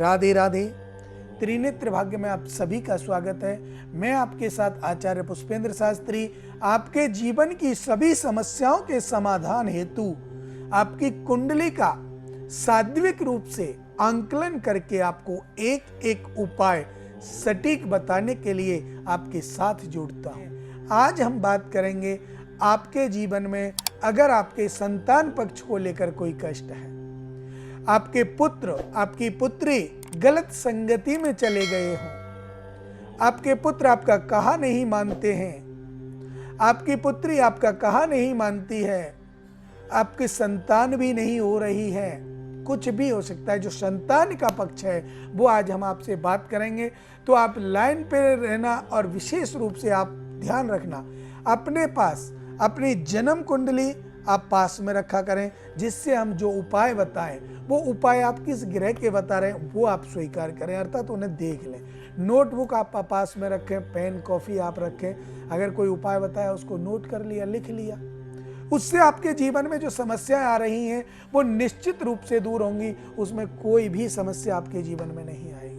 राधे राधे। त्रिनेत्र भाग्य में आप सभी का स्वागत है। मैं आपके साथ आचार्य पुष्पेंद्र शास्त्री आपके जीवन की सभी समस्याओं के समाधान हेतु आपकी कुंडली का सात्विक रूप से आंकलन करके आपको एक एक उपाय सटीक बताने के लिए आपके साथ जुड़ता हूं। आज हम बात करेंगे आपके जीवन में अगर आपके संतान पक्ष को लेकर कोई कष्ट है, आपके पुत्र आपकी पुत्री गलत संगति में चले गए हों, आपके पुत्र आपका कहा नहीं मानते हैं, आपकी पुत्री आपका कहा नहीं मानती है, आपकी संतान भी नहीं हो रही है, कुछ भी हो सकता है। जो संतान का पक्ष है वो आज हम आपसे बात करेंगे, तो आप लाइन पे रहना और विशेष रूप से आप ध्यान रखना अपने पास अपनी जन्म कुंडली आप पास में रखा करें, जिससे हम जो उपाय बताएं वो उपाय आप किस ग्रह के बता रहे हैं वो आप स्वीकार करें, अर्थात उन्हें देख लें। नोटबुक आप पास में रखें, पेन कॉफी आप रखें, अगर कोई उपाय बताया उसको नोट कर लिया, लिख लिया, उससे आपके जीवन में जो समस्याएं आ रही हैं वो निश्चित रूप से दूर होंगी, उसमें कोई भी समस्या आपके जीवन में नहीं आएगी।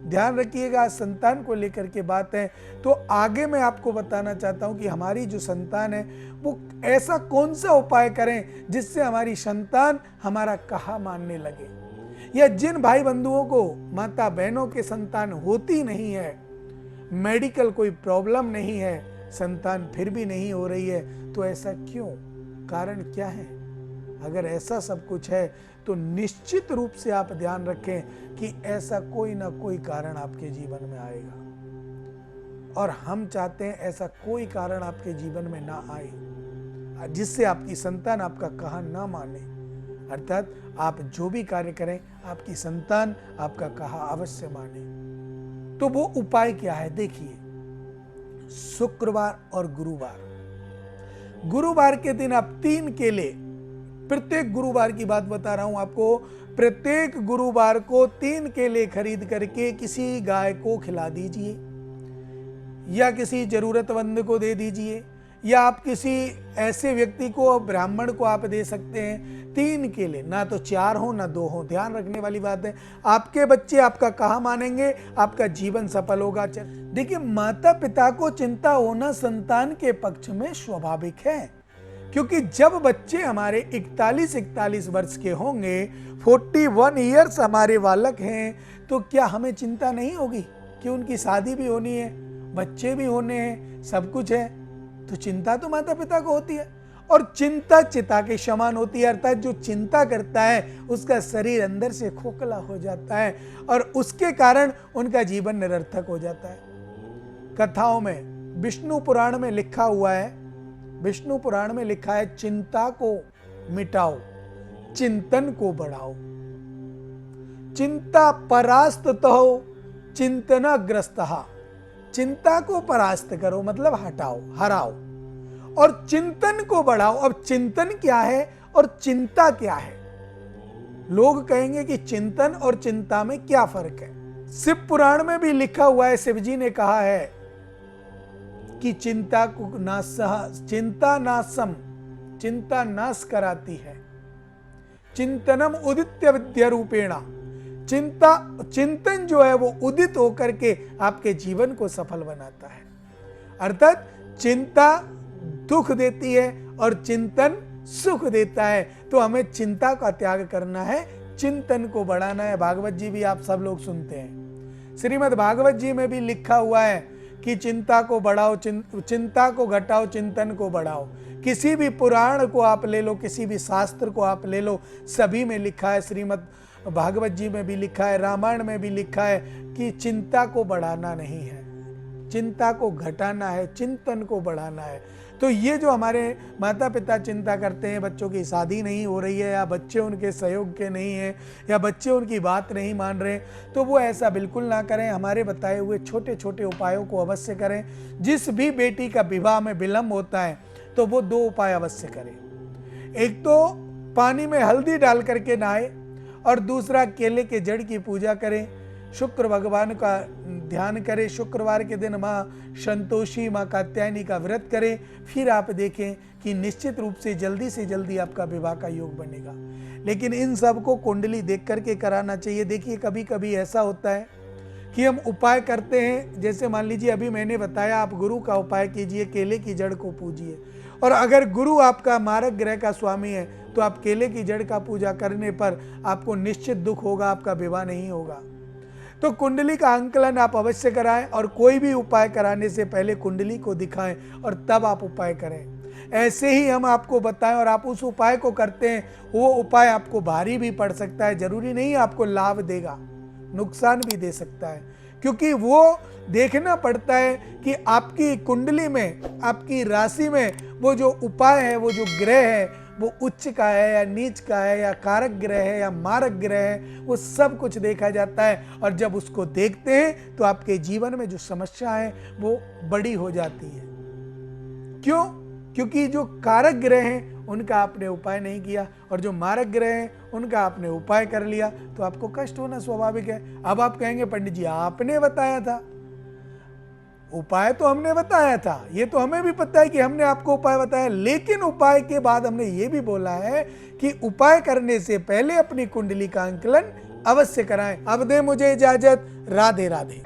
ध्यान रखिएगा, संतान को लेकर के बात है, तो आगे मैं आपको बताना चाहता हूं कि हमारी जो संतान है वो ऐसा कौन सा उपाय करें जिससे हमारी संतान हमारा कहा मानने लगे, या जिन भाई बंधुओं को माता बहनों के संतान होती नहीं है, मेडिकल कोई प्रॉब्लम नहीं है, संतान फिर भी नहीं हो रही है, तो ऐसा क्यों, कारण क्या है? अगर ऐसा सब कुछ है तो निश्चित रूप से आप ध्यान रखें कि ऐसा कोई ना कोई कारण आपके जीवन में आएगा, और हम चाहते हैं ऐसा कोई कारण आपके जीवन में ना आए जिससे आपकी संतान आपका कहा ना माने, अर्थात आप जो भी कार्य करें आपकी संतान आपका कहा अवश्य माने। तो वो उपाय क्या है? देखिए, शुक्रवार और गुरुवार के दिन आप 3 केले, प्रत्येक गुरुवार की बात बता रहा हूं आपको, प्रत्येक गुरुवार को 3 केले खरीद करके किसी गाय को खिला दीजिए, या किसी जरूरतमंद को दे दीजिए, या आप किसी ऐसे व्यक्ति को, ब्राह्मण को आप दे सकते हैं। 3 केले, ना तो 4 हो ना 2 हो। ध्यान रखने वाली बात है, आपके बच्चे आपका कहा मानेंगे, आपका जीवन सफल होगा। देखिए, माता पिता को चिंता होना संतान के पक्ष में स्वाभाविक है, क्योंकि जब बच्चे हमारे 41 वर्ष के होंगे, 41 ईयर्स हमारे बालक हैं, तो क्या हमें चिंता नहीं होगी कि उनकी शादी भी होनी है, बच्चे भी होने हैं, सब कुछ है? तो चिंता तो माता पिता को होती है, और चिंता चिता के समान होती है, अर्थात जो चिंता करता है उसका शरीर अंदर से खोखला हो जाता है और उसके कारण उनका जीवन निरर्थक हो जाता है। कथाओं में विष्णु पुराण में लिखा हुआ है, विष्णु पुराण में लिखा है, चिंता को मिटाओ, चिंतन को बढ़ाओ, चिंता परास्त तो चिंतनाग्रस्तः, चिंता को परास्त करो मतलब हटाओ, हराओ, और चिंतन को बढ़ाओ। अब चिंतन क्या है और चिंता क्या है? लोग कहेंगे कि चिंतन और चिंता में क्या फर्क है? शिव पुराण में भी लिखा हुआ है, शिव जी ने कहा है कि चिंता को चिंता नाशम, चिंता नाश कराती है, चिंतनम उदित्य विद्या रूपेणा, चिंतन जो है वो उदित होकर के आपके जीवन को सफल बनाता है। अर्थात चिंता दुख देती है और चिंतन सुख देता है, तो हमें चिंता का त्याग करना है, चिंतन को बढ़ाना है। भागवत जी भी आप सब लोग सुनते हैं, श्रीमद् भागवत जी में भी लिखा हुआ है कि चिंता को बढ़ाओ, चिंता को घटाओ, चिंतन को बढ़ाओ। किसी भी पुराण को आप ले लो, किसी भी शास्त्र को आप ले लो, सभी में लिखा है, श्रीमद् भागवत जी में भी लिखा है, रामायण में भी लिखा है कि चिंता को बढ़ाना नहीं है, चिंता को घटाना है, चिंतन को बढ़ाना है। तो ये जो हमारे माता पिता चिंता करते हैं, बच्चों की शादी नहीं हो रही है, या बच्चे उनके सहयोग के नहीं हैं, या बच्चे उनकी बात नहीं मान रहे, तो वो ऐसा बिल्कुल ना करें। हमारे बताए हुए छोटे छोटे उपायों को अवश्य करें। जिस भी बेटी का विवाह में विलंब होता है तो वो 2 उपाय अवश्य करें। एक तो पानी में हल्दी डाल करके नहाए, और दूसरा केले के जड़ की पूजा करें, शुक्र भगवान का ध्यान करें, शुक्रवार के दिन माँ संतोषी, माँ कात्यायनी का व्रत करें, फिर आप देखें कि निश्चित रूप से जल्दी आपका विवाह का योग बनेगा। लेकिन इन सब को कुंडली देख करके कराना चाहिए। देखिए कभी कभी ऐसा होता है कि हम उपाय करते हैं, जैसे मान लीजिए अभी मैंने बताया आप गुरु का उपाय कीजिए, केले की जड़ को पूजिए, और अगर गुरु आपका मारक ग्रह का स्वामी है तो आप केले की जड़ का पूजा करने पर आपको निश्चित दुख होगा, आपका विवाह नहीं होगा। तो कुंडली का आंकलन आप अवश्य कराएं, और कोई भी उपाय कराने से पहले कुंडली को दिखाएं और तब आप उपाय करें। ऐसे ही हम आपको बताएं और आप उस उपाय को करते हैं, वो उपाय आपको भारी भी पड़ सकता है, जरूरी नहीं आपको लाभ देगा, नुकसान भी दे सकता है, क्योंकि वो देखना पड़ता है कि आपकी कुंडली में, आपकी राशि में वो जो उपाय है, वो जो ग्रह है, वो उच्च का है या नीच का है या कारक ग्रह है या मारक ग्रह है, वो सब कुछ देखा जाता है। और जब उसको देखते हैं तो आपके जीवन में जो समस्या है वो बड़ी हो जाती है। क्यों? क्योंकि जो कारक ग्रह हैं उनका आपने उपाय नहीं किया, और जो मारक ग्रह हैं उनका आपने उपाय कर लिया, तो आपको कष्ट होना स्वाभाविक है। अब आप कहेंगे पंडित जी आपने बताया था, उपाय तो हमने बताया था, ये तो हमें भी पता है कि हमने आपको उपाय बताया, लेकिन उपाय के बाद हमने ये भी बोला है कि उपाय करने से पहले अपनी कुंडली का आंकलन अवश्य कराएं। अब दे मुझे इजाजत, राधे राधे।